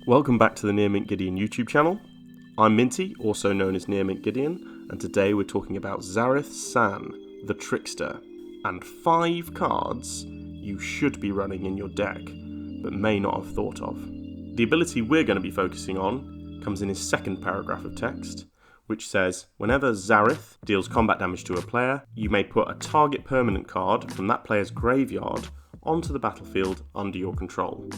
Welcome back to the Near Mint Gideon YouTube channel. I'm Minty, also known as Near Mint Gideon, and today we're talking about Zareth San, the Trickster, and 5 cards you should be running in your deck, but may not have thought of. The ability we're going to be focusing on comes in his second paragraph of text, which says, whenever Zareth deals combat damage to a player, you may put a target permanent card from that player's graveyard onto the battlefield under your control.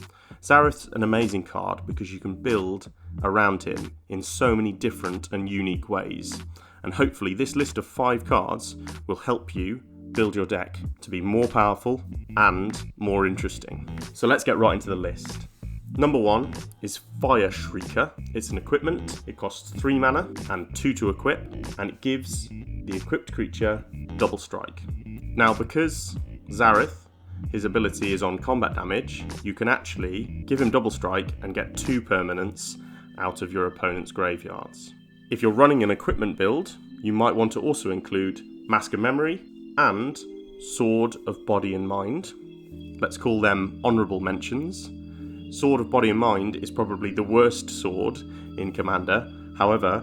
Zareth's an amazing card because you can build around him in so many different and unique ways, and hopefully this list of 5 cards will help you build your deck to be more powerful and more interesting. So let's get right into the list. Number 1 is Fire Shrieker. It's an equipment, it costs 3 mana and 2 to equip, and it gives the equipped creature double strike. Now because Zareth, his ability is on combat damage, you can actually give him double strike and get 2 permanents out of your opponent's graveyards. If you're running an equipment build, you might want to also include Mask of Memory and Sword of Body and Mind. Let's call them honourable mentions. Sword of Body and Mind is probably the worst sword in Commander. However,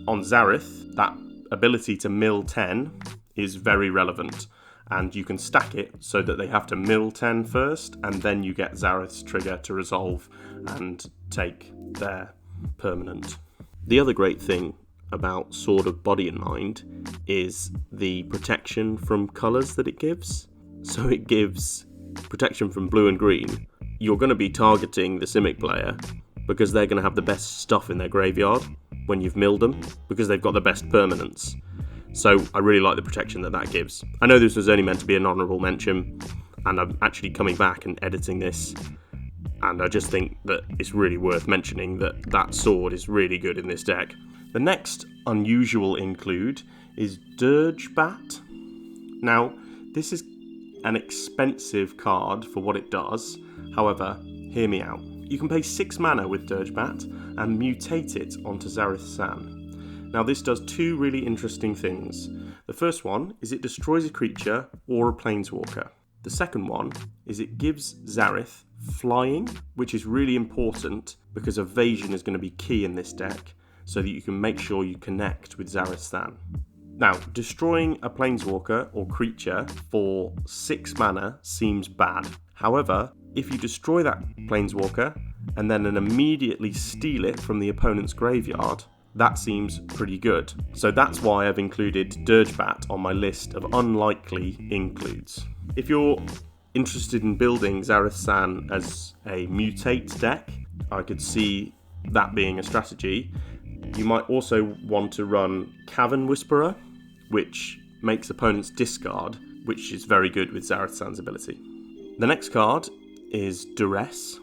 on Zareth, that ability to mill 10 is very relevant, and you can stack it so that they have to mill 10 first, and then you get Zareth's trigger to resolve and take their permanent. The other great thing about Sword of Body and Mind is the protection from colours that it gives. So it gives protection from blue and green. You're going to be targeting the Simic player because they're going to have the best stuff in their graveyard when you've milled them, because they've got the best permanents. So I really like the protection that gives. I know this was only meant to be an honourable mention, and I'm actually coming back and editing this, and I just think that it's really worth mentioning that that sword is really good in this deck. The next unusual include is Durgebat. Now, this is an expensive card for what it does. However, hear me out. You can pay 6 mana with Durgebat and mutate it onto Zareth San. Now this does 2 really interesting things. The first one is it destroys a creature or a planeswalker. The second one is it gives Zareth flying, which is really important because evasion is going to be key in this deck, so that you can make sure you connect with Zareth San. Now, destroying a planeswalker or creature for 6 mana seems bad. However, if you destroy that planeswalker and then immediately steal it from the opponent's graveyard, that seems pretty good. So that's why I've included Durgebat on my list of unlikely includes. If you're interested in building Zareth San as a mutate deck, I could see that being a strategy. You might also want to run Cavern Whisperer, which makes opponents discard, which is very good with Zareth San's ability. The next card is Duress,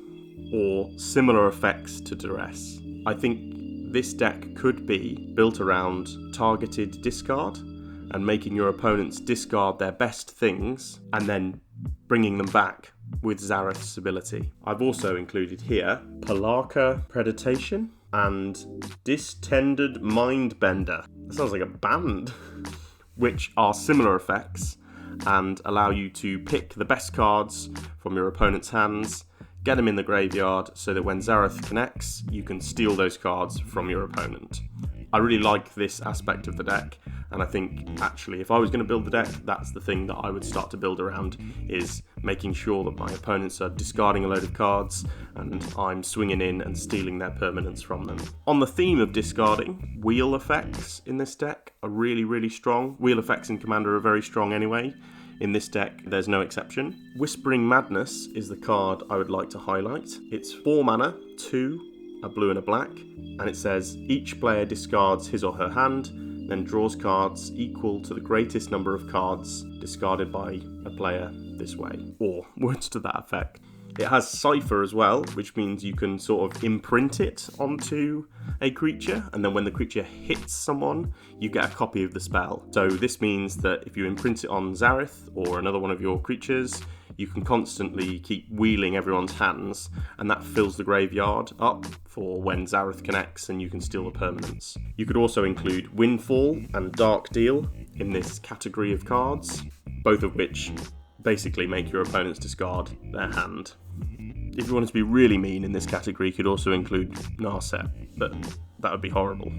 or similar effects to Duress. I think this deck could be built around targeted discard and making your opponents discard their best things and then bringing them back with Zareth's ability. I've also included here Polaka Predation and Distended Mindbender. That sounds like a band. Which are similar effects and allow you to pick the best cards from your opponent's hands, get them in the graveyard so that when Zareth connects, you can steal those cards from your opponent. I really like this aspect of the deck, and I think actually if I was going to build the deck, that's the thing that I would start to build around, is making sure that my opponents are discarding a load of cards and I'm swinging in and stealing their permanents from them. On the theme of discarding, wheel effects in this deck are really, really strong. Wheel effects in Commander are very strong anyway. In this deck, there's no exception. Whispering Madness is the card I would like to highlight. It's 4 mana, 2, a blue and a black, and it says each player discards his or her hand, then draws cards equal to the greatest number of cards discarded by a player this way, or words to that effect. It has Cipher as well, which means you can sort of imprint it onto a creature, and then when the creature hits someone, you get a copy of the spell. So this means that if you imprint it on Zareth or another one of your creatures, you can constantly keep wheeling everyone's hands, and that fills the graveyard up for when Zareth connects and you can steal the permanents. You could also include Windfall and Dark Deal in this category of cards, both of which basically make your opponents discard their hand. If you wanted to be really mean in this category, you could also include Narset, but that would be horrible.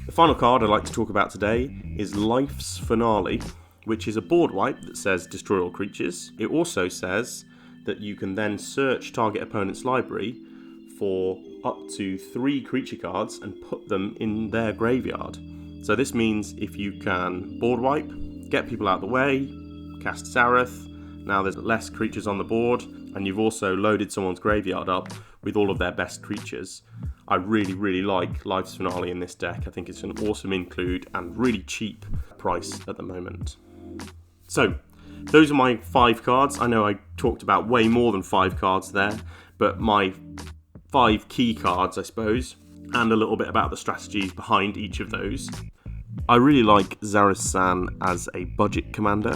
The final card I'd like to talk about today is Life's Finale, which is a board wipe that says destroy all creatures. It also says that you can then search target opponent's library for up to 3 creature cards and put them in their graveyard. So this means if you can board wipe, get people out of the way, cast Zareth, now there's less creatures on the board, and you've also loaded someone's graveyard up with all of their best creatures. I really, really like Life's Finale in this deck. I think it's an awesome include and really cheap price at the moment. So, those are my 5 cards. I know I talked about way more than 5 cards there, but my 5 key cards, I suppose, and a little bit about the strategies behind each of those. I really like Zareth San as a budget commander,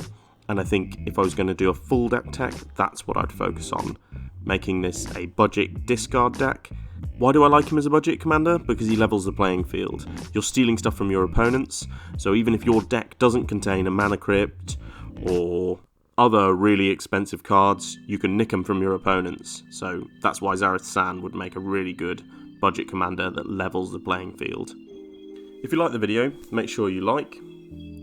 and I think if I was going to do a full deck tech, that's what I'd focus on, making this a budget discard deck. Why do I like him as a budget commander? Because he levels the playing field. You're stealing stuff from your opponents, so even if your deck doesn't contain a Mana Crypt or other really expensive cards, you can nick them from your opponents. So that's why Zareth San would make a really good budget commander that levels the playing field. If you like the video, make sure you like,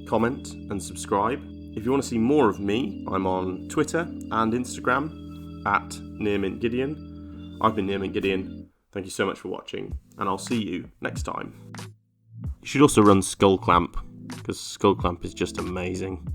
comment and subscribe. If you want to see more of me, I'm on Twitter and Instagram at NearMintGideon. I've been NearMintGideon. Thank you so much for watching, and I'll see you next time. You should also run Skull Clamp, because Skull Clamp is just amazing.